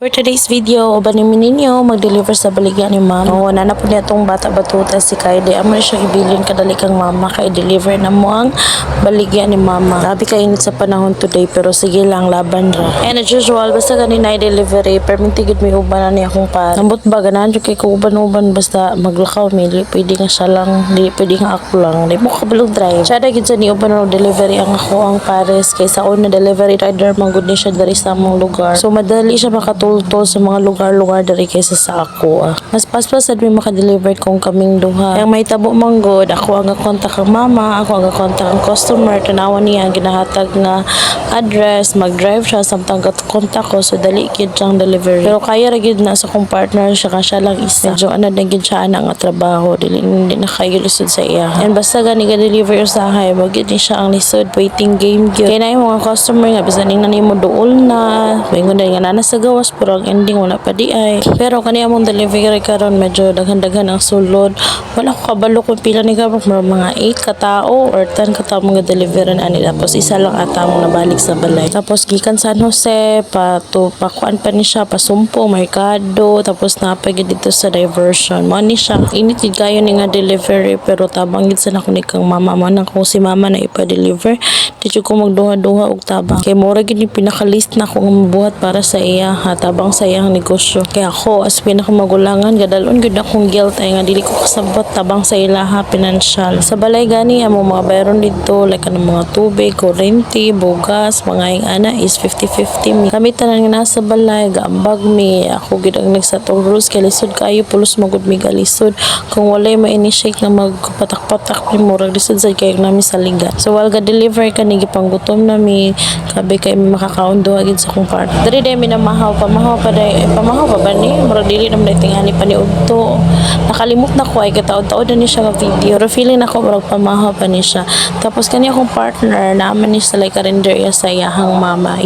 For today's video, ubanin ninyo mag-deliver sa baligya ni ma'am. Oo, nanapod niya itong bata batuta si Kylie. Amo na siya ibilin kadali kang mama kay deliver na mo ang baligya ni mama. Grabe kainit sa panahon today pero sige lang, laban ra. And as usual, basta kanina i-delivery, permintigid may uban na niya akong pa. Nambot ba, ganahan kay ko uban-uban basta maglakaw, mili. Pwede nga siya lang, di pwede nga ako lang. Di mo kabalog drive. Siya dagid sa ni uban na delivery ang ako ang Paris. Kaysa una delivery rider, manggod ni siya dari sa among lugar. So madali siya makatultol sa mga lugar-lugar dari kaysa sa ako. Mas paspasan may makadeliver kung kaming duha. Ang may tabo manggod, ako ang kontak ang mama, ako ang kontak ang customer, tanawan niya ginahatag nga address, mag-drive siya samtang kontak ko so dali kid siyang delivery. Pero kaya ra gid na sa kong partner siya lang isa. Medyo anad na gid siya nga trabaho, dili na kayo lisod sa iya. And basta gani ga-deliver usahay, magid ni siya ang lisod waiting game gyud. Kaya na yung mga customer nga bisan ning nimo duol na, mingon na nga nana sa gawas pero ang ending wala pa di ay. Pero kaniya mong delivery karon medyo daghan-daghan ang sulod. Wala ko kabalo kung pila ni gabok mga 8 katao or 10 katao mga delivery ani, tapos isa lang ata mo nabalik sa balay. Tapos gikan San Jose pakuan pa ni siya pasumpo merkado, tapos napagid dito sa diversion mo ni siya. Init gid kayo ni nga delivery pero tabang gid sa nako ni kang mama man kung si mama na ipa-deliver di ko magduha-duha og tabang kay mura gid ni pinaka-list na akong mabuhat para sa iya ha, tabang sa iyang negosyo. Kaya ako as pinakamagulangan gadalon gud akong guilt ay nga dili ko kasabot tabang sa ilaha financial. Sa balay gani amo mga bayaron dito like kanang mga tubig, kuryente, bugas, mga ing ana is 50-50 mi. Kami tanan nga nasa balay gaambag mi. Ako gid ang nagsatong rules kay lisod kayo pulos magud mi galisod. Kung walay ma-initiate nga magpatak-patak mi murag lisod sa kay nami sa liga. So while ga deliver kani gipanggutom nami kabe kay mi makakaon duha gid sa kong partner. Diri day mi na pamahaw pa ba ni murag dili na may tingali pa ni udto. Nakalimot na ko ay kataod-taod na ni siya nga video pero feeling ako murag pamahaw pa ni siya. Tapos kani akong partner naaman ni sa like render sa iyahang mama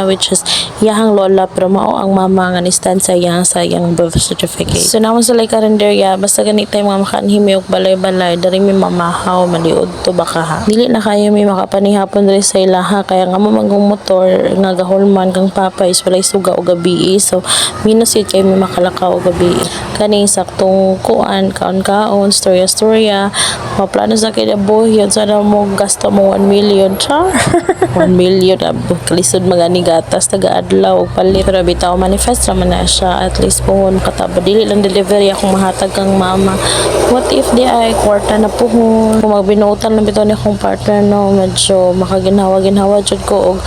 which is iyahang lola pero mao ang mama nga ni stand sa iyang birth certificate. So naman sa like render basta ganit tay mga makanhimi og balay-balay dari mi mamahaw maliud to baka ha. Dili na kayo mi makapanihapon diri sa ilaha kaya nga mo magong motor nga gahulman kang papa is walay suga og gabi. So minus yun kayo may makalakaw gabi. Kani saktong kuan kaon storya maplano sa kaya boy yun sana mo gasto mo 1 million char 1 million kalisod magani gatas taga-adlaw og palit pero bitaw manifest raman na siya at least pohon kataba dili lang delivery akong mahatag kang mama. What if di ay kwarta na pohon kung magbinutan lang bitaw ni akong partner no medyo makaginhawa jud ko og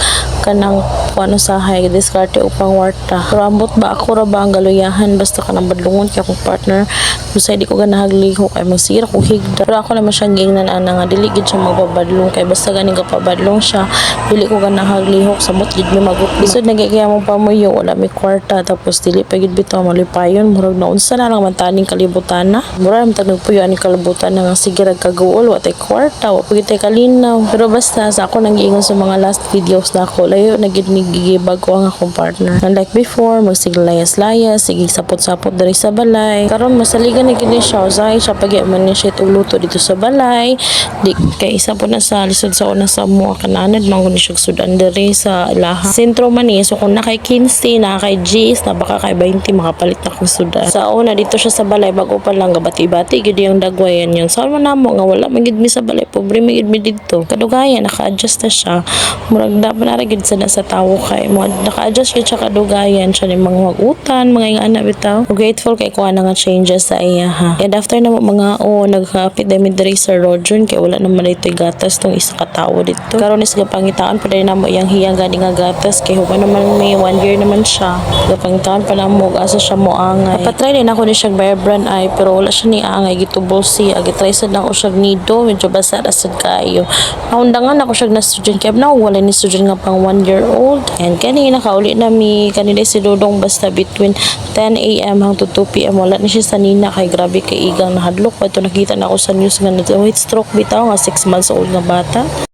kanang kuano sahay diskarte upang warta. Pero ambot ba ako ra ba ang galuyahan basta kanang badlungon kay akong partner busay di ko ganahagliho kay magsira ko higda. Pero ako naman siyang gingnan ana nga dili gid siya magbabadlong kay basta gani kapabadlong siya dili ko ganahaglihok samot gid mi magut. Lisod nagikaya mo pamuyo wala mi kwarta tapos dili pa gid bitaw malipayon murag na unsa na lang man taning kalibutan na. Murag man tanong puyo ani kalibutan na nga sige ra kagaol wa tay kwarta wa pagit tay kalinaw. Pero basta sa ako nang giingon sa mga last videos na ako layo na gid ni gigibag ko ang akong partner. Unlike before magsiglayas-layas sige sapot-sapot diri sa balay. Karon masaligan na gid ni siya usay siya pagyaman ni siya luto dito sa balay. Di kay isa po na sa lisod sa una sa mo kananad mangon ni siya sudan diri sa laha. Sentro man ni so kung na kay 15 na kay G's na baka kay 20 makapalit na kong sudan. Sa una dito siya sa balay bago pa lang gabati-bati gid yung dagwayan yun. Sa man namo nga wala man gid mi sa balay pobre mi gid mi dito. Kadugayan naka-adjust na siya. Murag dapat na gid sa tawo kay mo naka-adjust gid siya kadugayan siya ni mga wagutan mga ingana bitaw. Grateful kay kuha na nga changes sa iya ha. And after na mga nagkapit dami diri sa Rodron kay wala naman dito gatas tong isa ka tawo dito. Karon is gapangitaan pa din namo iyang hiyang gani nga gatas kay huwag naman may 1 year naman siya. Gapangitaan pa namo asa siya mo angay. Patry din ako ni siya bare brand ay pero wala siya ni angay gitubol siya. Gitry sad na ako siya nido medyo basa asad kayo. Naundangan ako siya na student kay na wala ni student nga pang 1 year old. And kani nakauli na mi kanila si Dudong basta between 10 AM hangtod 2 PM wala ni siya sa nina kay grabe kay igang nahadlok pa ito nakita na ako sa news nga heat stroke bitaw nga 6 months old nga bata.